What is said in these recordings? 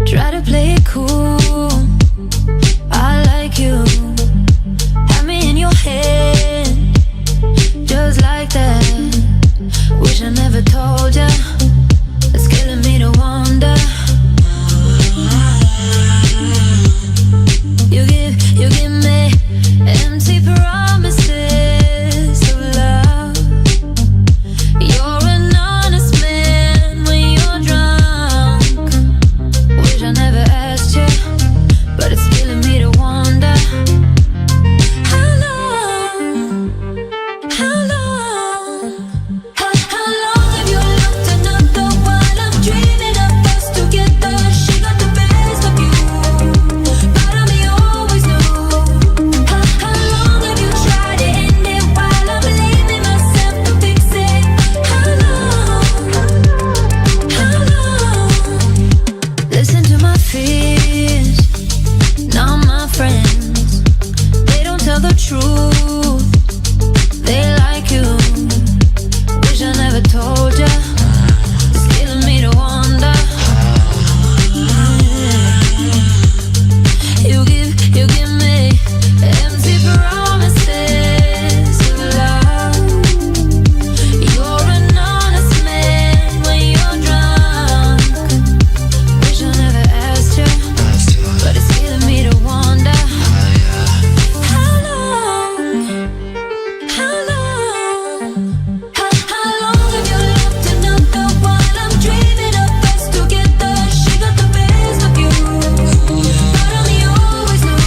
Try to play it cool, I like you. Have me in your head, just like that. Wish I never told ya, it's killing me to wonder. You give me empty promises of love. You're an honest man when you're drunk. Wish I never asked you, but it's killing me to wonder. How long? How long? How long have you looked another while I'm dreaming of us together? She got the best of you, part of me always knew. How long have you tried to end it while I'm blaming myself to fix it? How long? How long? Listen to my fears, not my friends. They don't tell the truth, they like you. Wish I never told ya, it's killing me to wonder. You give me empty promises of love. You're an honest man when you're drunk. Wish I never asked you, but it's killing me to wonder. How long? How long? How long have you looked another while I'm dreaming of us together? She got the best of you, but only always knew.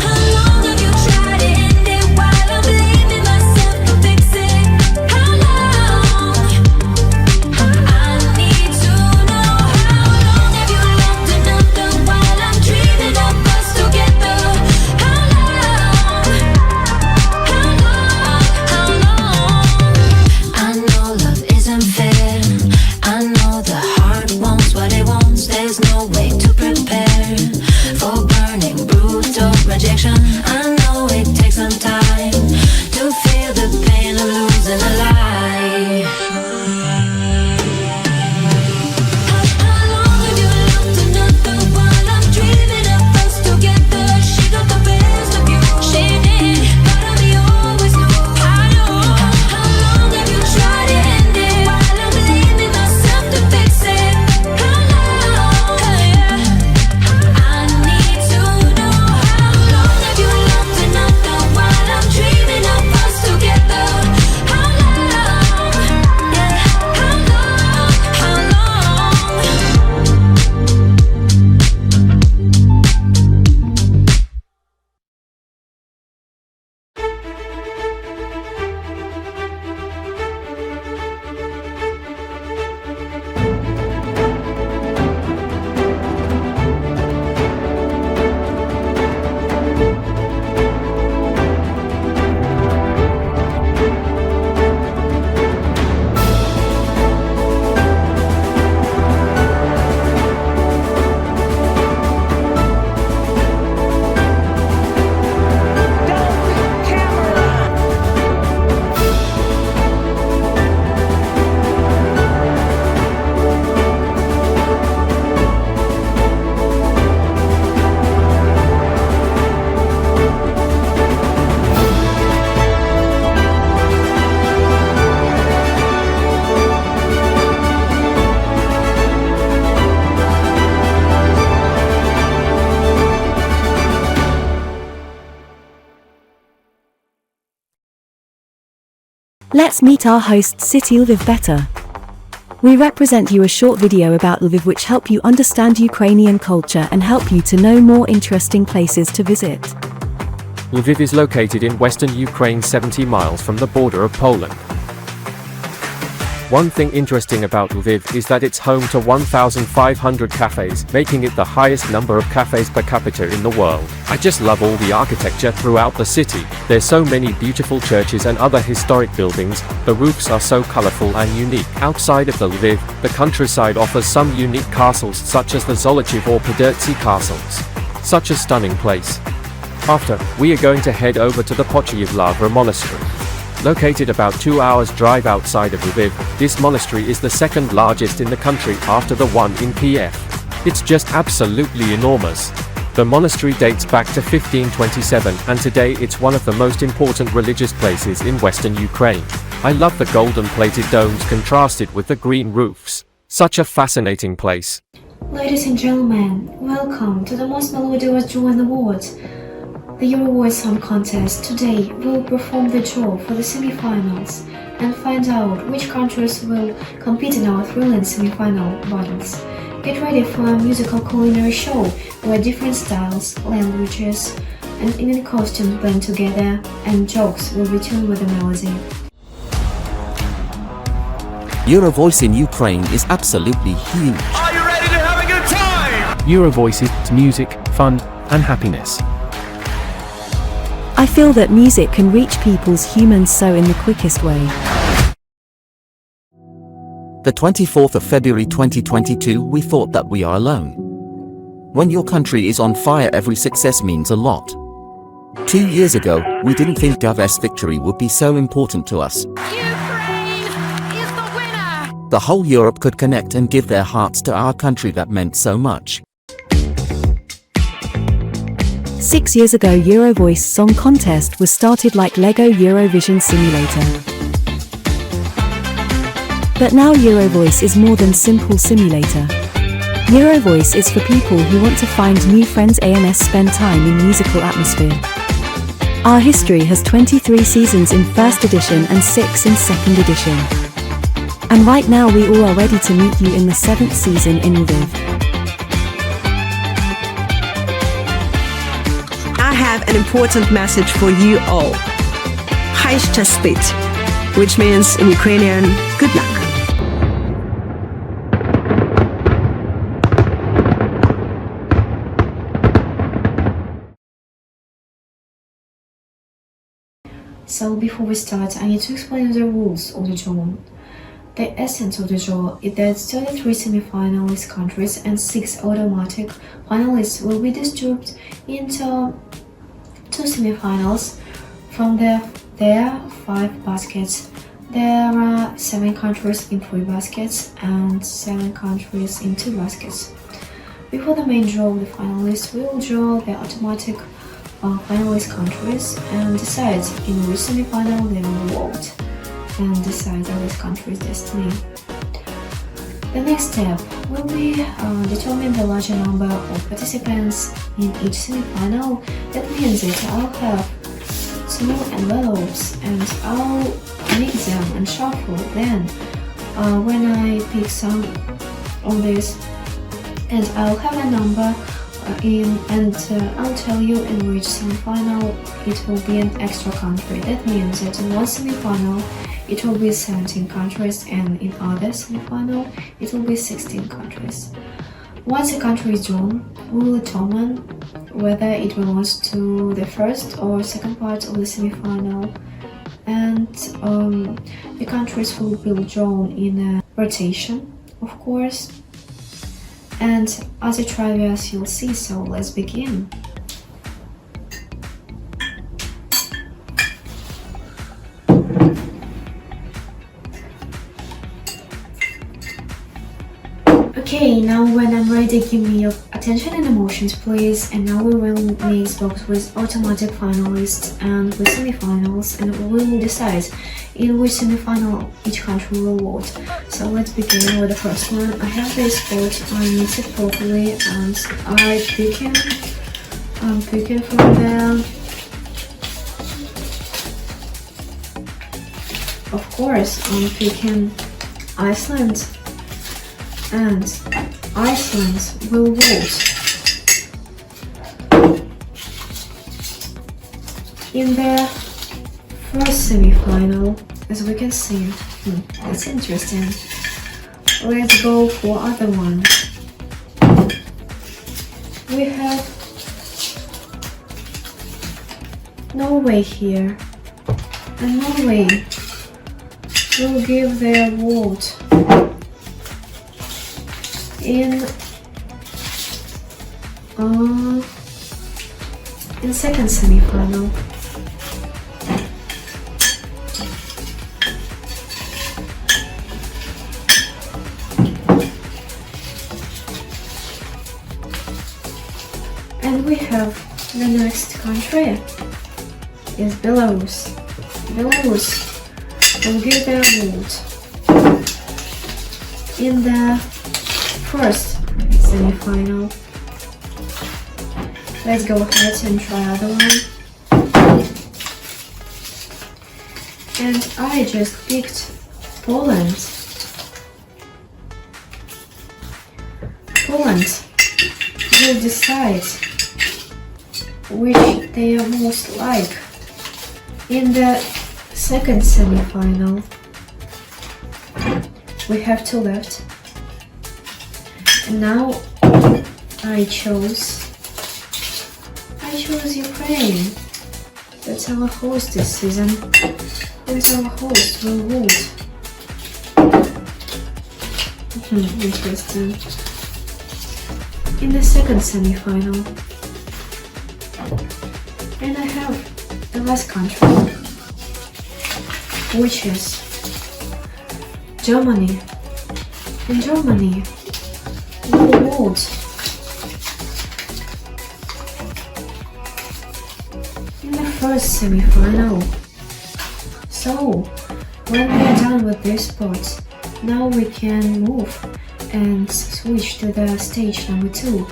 How long have you tried to end it while I'm blaming myself to fix it? How long? I need to know. How long have you looked another while I'm dreaming of us together? How long? How long? I know love isn't fair. I know the heart wants what it wants. There's no way to prepare for burning, brutal rejection. I know it takes some time to feel the pain of losing a lie. How long have you looked another while I'm dreaming of us together? She got the best of you, she did, but I always knew. I know. How long have you tried to end it while I'm blaming myself to fix it? How long? I need to know. How long have you looked another while I'm dreaming of us together? How long? Yeah, how long? How long? Let's meet our host City Lviv better. We represent you a short video about Lviv which help you understand Ukrainian culture and help you to know more interesting places to visit. Lviv is located in western Ukraine 70 miles from the border of Poland. One thing interesting about Lviv is that it's home to 1,500 cafes, making it the highest number of cafes per capita in the world. I just love all the architecture throughout the city. There's so many beautiful churches and other historic buildings. The roofs are so colorful and unique. Outside of the Lviv, the countryside offers some unique castles such as the Zolochiv or Podurtsi castles. Such a stunning place. After, we are going to head over to the Pochayevlavra monastery. Located about 2 hours drive outside of Lviv, this monastery is the second largest in the country after the one in Kiev. It's just absolutely enormous. The monastery dates back to 1527, and today it's one of the most important religious places in western Ukraine. I love the golden plated domes contrasted with the green roofs. Such a fascinating place. Ladies and gentlemen, welcome to the most melodious draw in the world, the Eurovoice Song Contest. Today we'll perform the draw for the semi-finals and find out which countries will compete in our thrilling semi-final battles. Get ready for a musical culinary show where different styles, languages, and even costumes blend together, and jokes will be tuned with the melody. Eurovoice in Ukraine is absolutely huge. Are you ready to have a good time? Eurovoice is music, fun, and happiness. I feel that music can reach people's humans so in the quickest way. The 24th of February 2022, we thought that we are alone. When your country is on fire, every success means a lot. 2 years ago, we didn't think Gav's victory would be so important to us. Ukraine is the winner! The whole Europe could connect and give their hearts to our country that meant so much. 6 years ago, Eurovoice Song Contest was started like Lego Eurovision Simulator. But now Eurovoice is more than simple simulator. Eurovoice is for people who want to find new friends and spend time in musical atmosphere. Our history has 23 seasons in first edition and 6 in second edition. And right now we all are ready to meet you in the 7th season in Lviv. I have an important message for you all. Hajście spit, which means in Ukrainian, good luck. So before we start, I need to explain the rules of the draw. The essence of the draw is that 33 semi-finalist countries and 6 automatic finalists will be distributed into 2 semi-finals from their 5 baskets. There are 7 countries in 3 baskets and 7 countries in 2 baskets. Before the main draw of the finalists, we will draw the automatic finalist countries and decide in which semi-final they will vote and decide on this country's destiny. The next step will be determine the larger number of participants in each semi-final. That means that I'll have 2 envelopes and I'll mix them and shuffle. Then when I pick some of this, and I'll have a number and I'll tell you in which semi-final it will be an extra country. That means that in one semi-final it will be 17 countries and in other semi-final it will be 16 countries. Once a country is drawn, we will determine whether it belongs to the first or second part of the semi-final, and the countries will be drawn in a rotation, of course. And other trivias you'll see, so let's begin. Okay, now when I'm ready, give me your attention and emotions, please. And now we will mix box with automatic finalists and with semi-finals, and we will decide in which semi-final each country will vote. So let's begin with the first one. I have this board, I mix it properly, and I'm picking from there. Of course, I'm picking Iceland, and Iceland will vote in the first semi-final, as we can see. That's interesting. Let's go for other one. We have Norway here, and Norway will give their vote in second semi-final. And we have the next country is Belarus. Belarus will give their vote in the first semi-final. Let's go ahead and try other one. And I just picked Poland. Poland will decide which they are most like in the second semi-final. We have two left. And now I chose Ukraine. That's our host this season. Who is our host? Will vote. Interesting. In the second semi-final. And I have the last country, which is Germany. In Germany, will vote in the first semi-final. So, when we are done with this part, now we can move and switch to the stage number 2.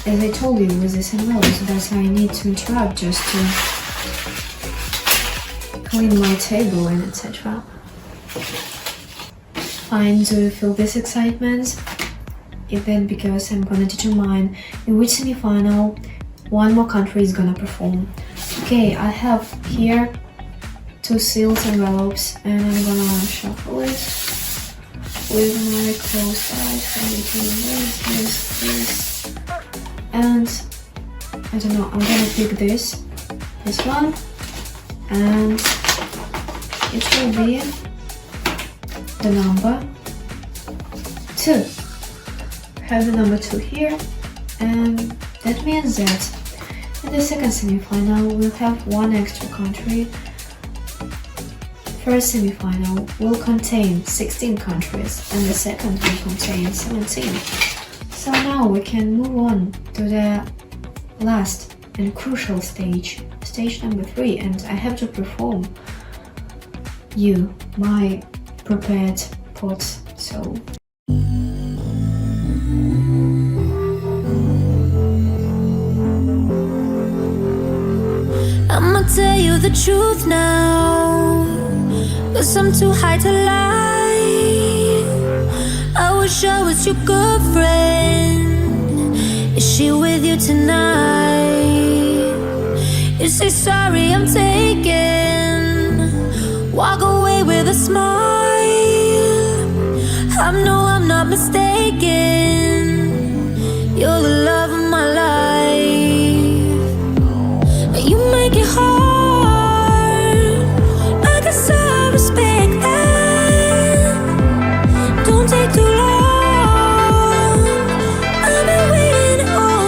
As I told you with this envelope, that I need to interrupt just to clean my table and etc. Fine, do you feel this excitement? If then because I'm gonna determine in which semi-final one more country is gonna perform. Okay, I have here 2 sealed envelopes and I'm gonna shuffle it with my closed eyes. This. And I don't know, I'm gonna pick this one, and it will be the number 2. Have the number 2 here, and that means that in the second semi-final we'll have one extra country. First semi-final will contain 16 countries and the second will contain 17. So now we can move on to the last and crucial stage, stage number 3, and I have to perform my prepared pots. So I'ma tell you the truth now, 'cause I'm too high to lie. I wish I was your girlfriend. Is she with you tonight? You say sorry, I'm taken. Walk away with a smile. I know I'm not mistaken. You're the love of my life. You make it hard. I guess I respect that. Don't take too long. I've been waiting all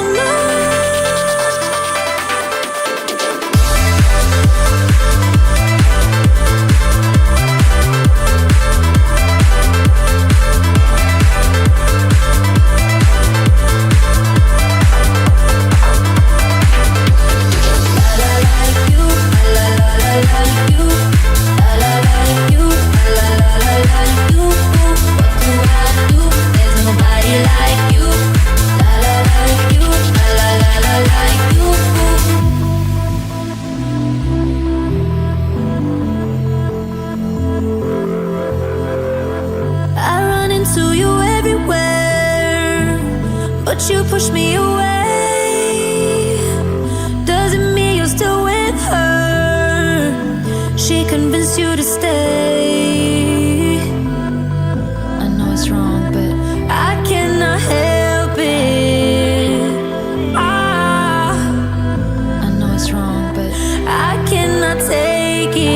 but you push me away. Doesn't mean you're still with her. She convinced you to stay. I know it's wrong, but I cannot help it. I know it's wrong, but I cannot take it.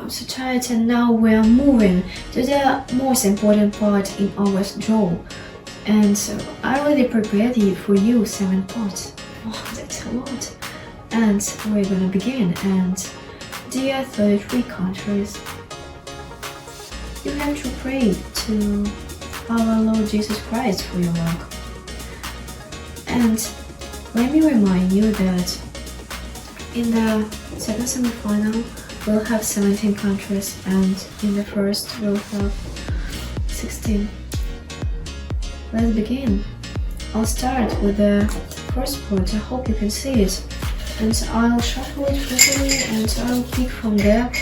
I'm so tired, and now we are moving to the most important part in our draw. And so I already prepared it for you 7 parts. Oh, that's a lot. And we're gonna begin. And dear 33 countries, you have to pray to our Lord Jesus Christ for your luck. And let me remind you that in the second semi-final we'll have 17 countries, and in the first we'll have 16. Let's begin. I'll start with the first part. I hope you can see it. And I'll shuffle it properly, and I'll pick from there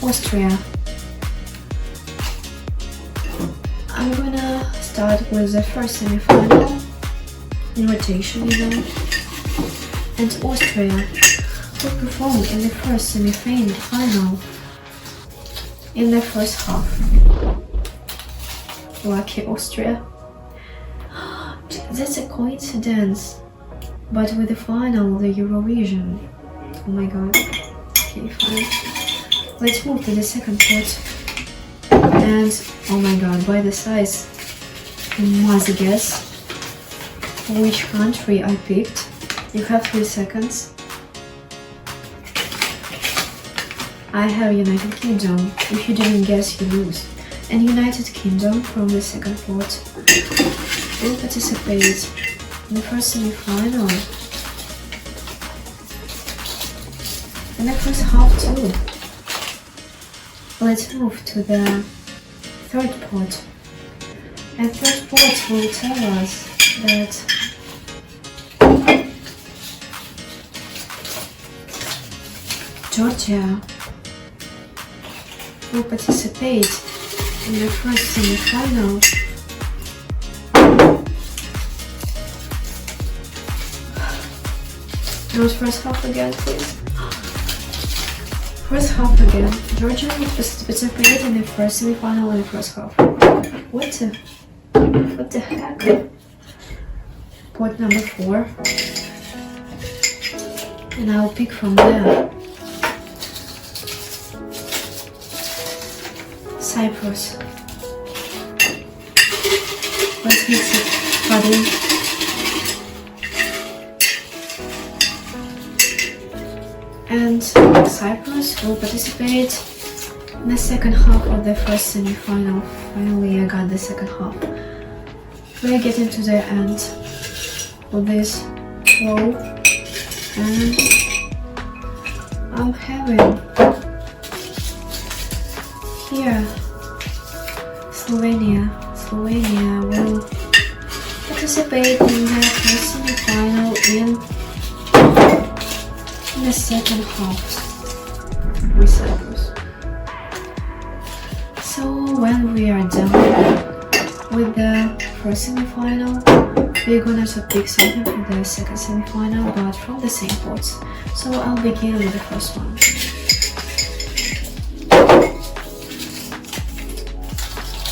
Austria. I'm gonna start with the first semi-final in rotation, you know. And Austria will perform in the first semi-final in the first half. Lucky Austria. That's a coincidence, but with the final, the Eurovision. Oh my god. Okay, fine. Let's move to the second part. And oh my god, by the size, you must guess which country I picked. You have 3 seconds. I have United Kingdom. If you didn't guess, you lose. And United Kingdom from the second part will participate in the first semi-final. In the first half too. Let's move to the third part. And third part will tell us that Georgia will participate in the first semi-final. Not first half again, please. First half again. Georgia will participate in the first semi-final in the first half. What the heck? Port number 4. And I'll pick from there. Cyprus. Let's mix it, buddy. And Cyprus will participate in the second half of the first semi-final. Finally, I got the second half. We're getting to the end of this flow, and I'm having here Slovenia. Slovenia will participate in the first semi-final in the second half with Cyprus. So when we are done with the first semi-final, we're gonna pick something for the second semi-final, but from the same pots. So I'll begin with the first one.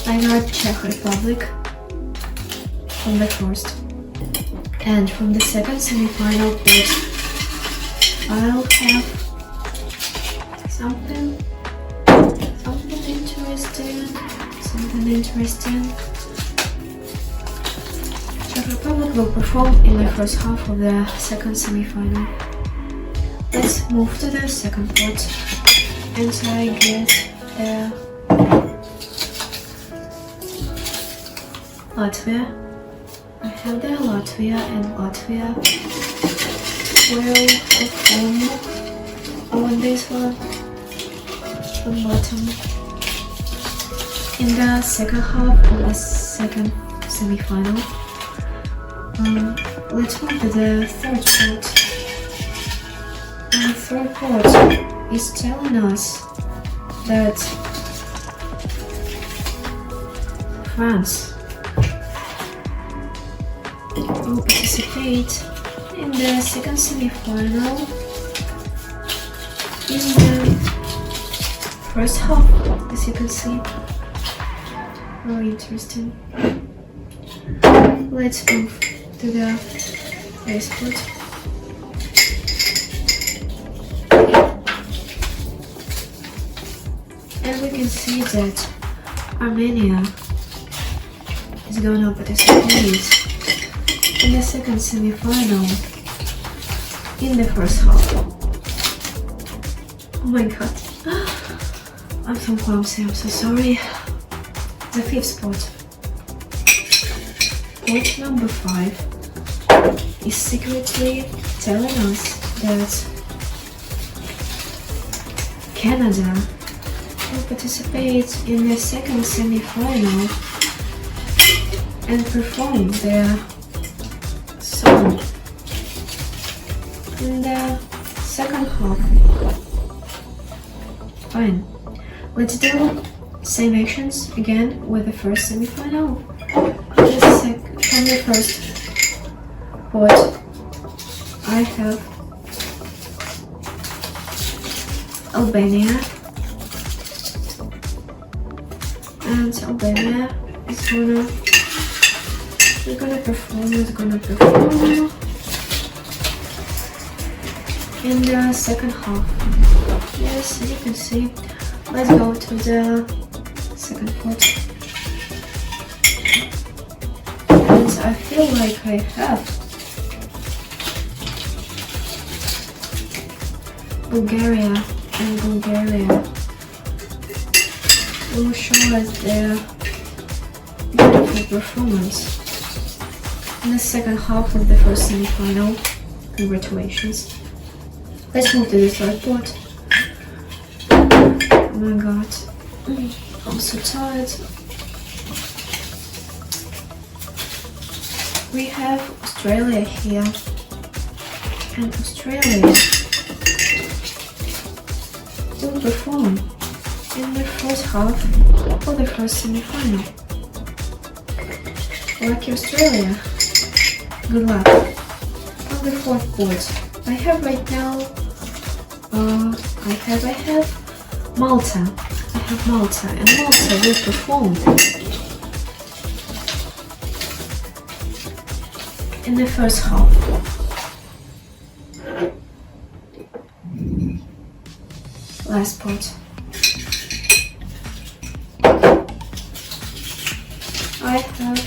I got Czech Republic from the first, and from the second semi-final pot I'll have something interesting. Czech Republic will perform in the first half of the second semi-final. Let's move to the second pot, and I get the Latvia. I have the Latvia, and Latvia will perform on this one, on bottom, in the second half of the second semi-final. Let's move to the third part. And the third part is telling us that France will participate in the second semi-final in the first half, as you can see. Very interesting. Let's move to the base pot. And we can see that Armenia is going to participate in the second semi-final in the first half. Oh my god. I'm so clumsy, I'm so sorry. The fifth spot. Spot number 5 is secretly telling us that Canada will participate in the second semi-final and perform their song in the second half. Fine. Let's do same actions again with the first semi-final. From the first spot, I have Albania, and Albania is gonna perform in the second half. Yes, as you can see. Let's go to the second spot. And I feel like I have Bulgaria, and Bulgaria will show us their beautiful performance in the second half of the first semi-final. Congratulations. Let's move to the third spot. Oh my god, I'm so tired. We have Australia here, and Australia will perform in the first half of the first semi-final. Lucky Australia, good luck. On the fourth spot, I have right now, I have Malta. I have Malta, and Malta will perform in the first half. Last spot. I have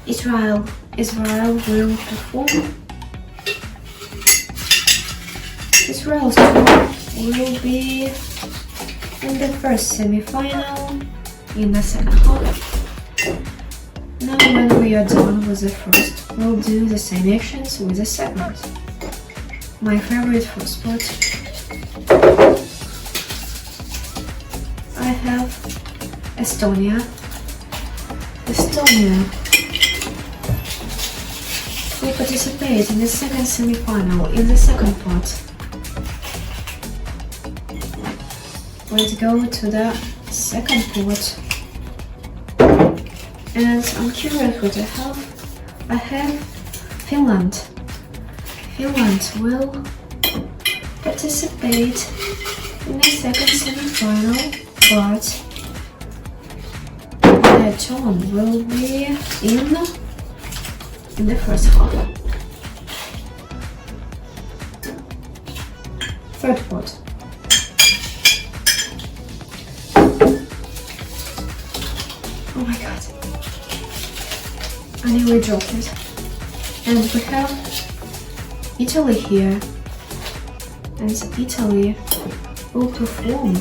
Israel. Israel will perform. Israel's tour will be in the first semi-final in the second half. Now when we are done with the first, we'll do the same actions with the second. My favorite first spot. I have Estonia. Estonia will participate in the second semi-final in the second part. Let's go to the second part. And I'm curious what I have. I have Finland. Finland will participate in the second semi-final, but their turn will be in the first half. Third part. Oh my god. I nearly dropped it. And we have Italy here. And Italy will perform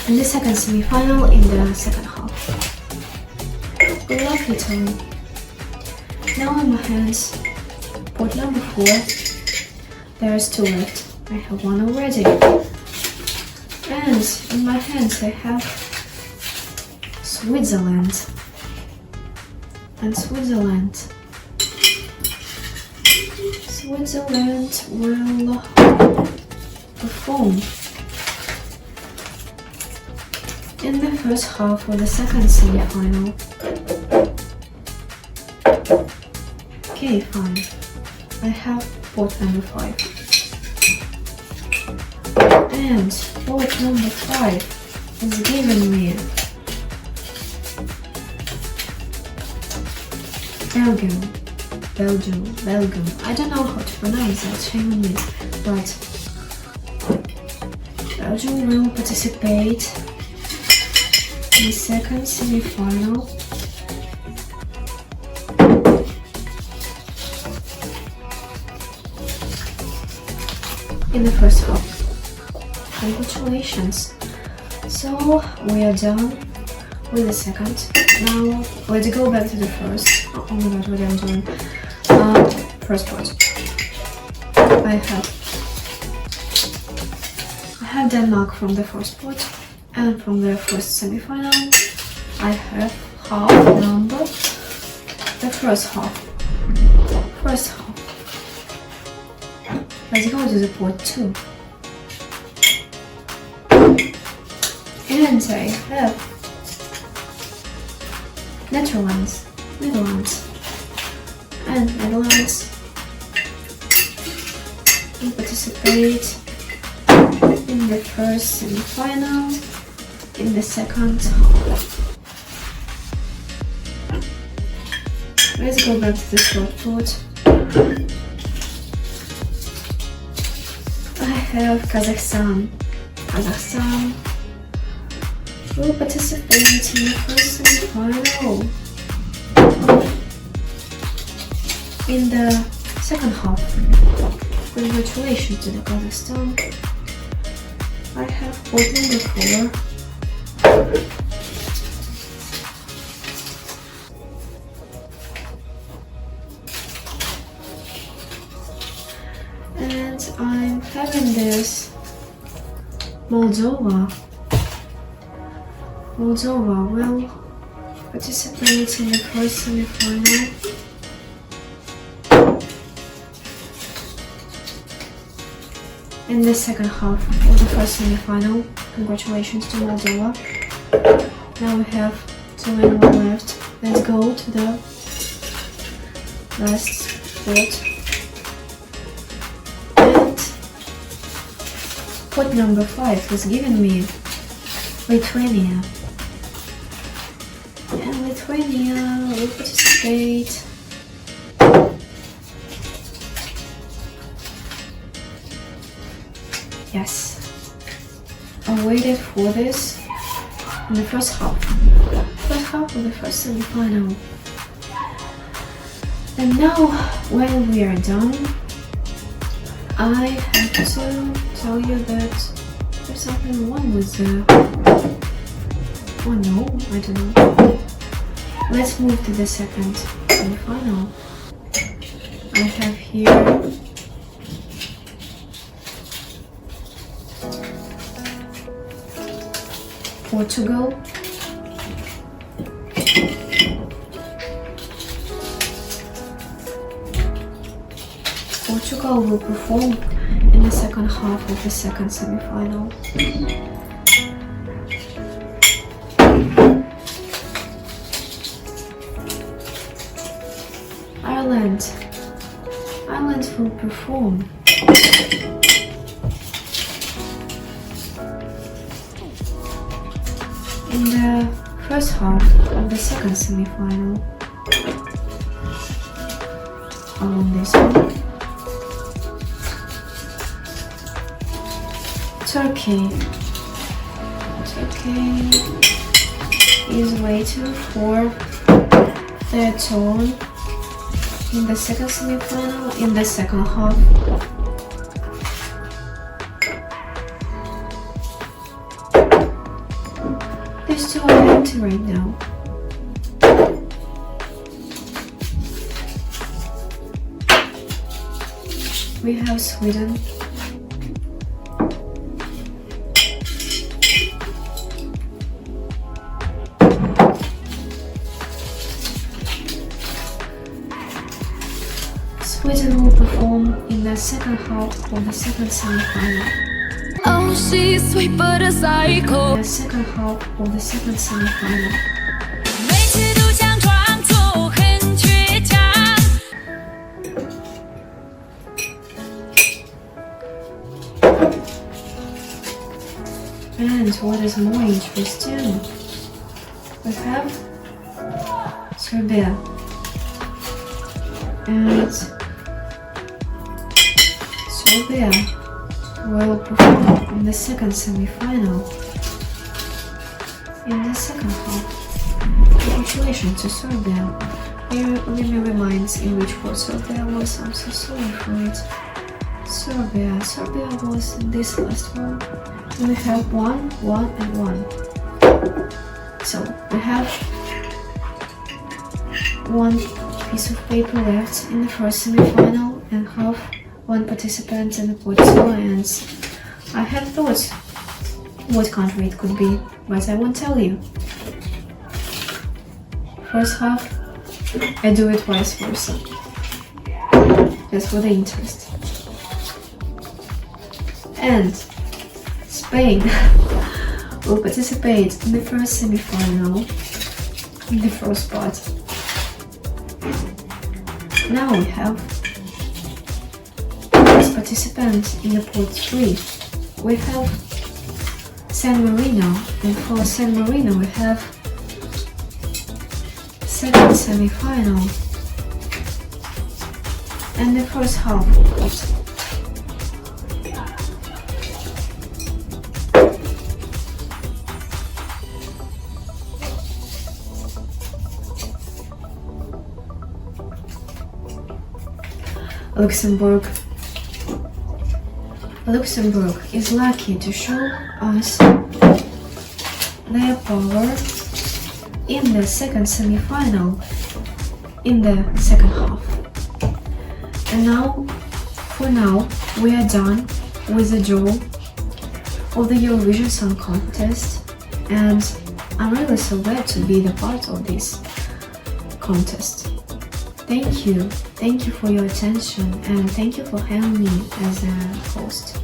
in the second semi-final in the second half. Good luck, Italy. Now in my hands, pot number 4. There's 2 left. I have 1 already. And in my hands I have Switzerland. And Switzerland will perform in the first half of the second semi-final. Okay, fine. I have pot number 5. And pot number 5 is giving me Belgium. I don't know how to pronounce that, shame on me. But Belgium will participate in the second semi-final. In the first half. Congratulations. So we are done with the second. Now let's go back to the first. Oh my god, what I'm doing. First part. I have Denmark from the first part, and from the first semi-final I have half number. The first half. Let's go to the part 2. And I have Netherlands will participate in the first semi-final in the second half. Let's go back to the third part. I have Kazakhstan will participate in the first semi-final in the second half. Congratulations to the Kazakhstan. I have port number 4. And I'm having this Moldova will participate in the first semi-final in the second half of the first semi-final. Congratulations to Moldova. Now we have 2 and 1 left. Let's go to the last spot. And pot number 5 was given me Lithuania. And Lithuania will participate Yes, I waited for this in the first half of the first semi-final. And now, when we are done, I have to tell you that there's something wrong with the... Oh no, I don't know. Let's move to the second semi-final. I have here Portugal, will perform in the second half of the second semi-final. Ireland will perform in the first half of the second semi-final. On this one. Turkey is waiting for their turn in the second semi-final in the second half. These two are empty right now. We have Sweden. Sweden will perform in the second half of the second semi-final. Oh, she's sweet but a psycho. The second half of the second semi-final. 每次都想装作很倔强。 And what is more interesting, we have Serbia and Serbia will perform in the second semi-final in the second half. Congratulations to Serbia. Let me remind in which port Serbia was. I'm so sorry for it. Serbia was in this last one. And we have 1, 1 and 1. So we have one piece of paper left in the first semi-final and half one participant in the port 2, and I have thought what country it could be, but I won't tell you. First half, I do it vice versa, just for the interest. And Spain will participate in the first semi-final, in the first part. Now we have first participant in the port 3. We have San Marino, and for San Marino we have second semi-final and the first half of it. Luxembourg is lucky to show us their power in the second semi-final in the second half. And now, for now, we are done with the draw of the Eurovision Song Contest, and I'm really so glad to be the part of this contest. Thank you for your attention, and thank you for having me as a host.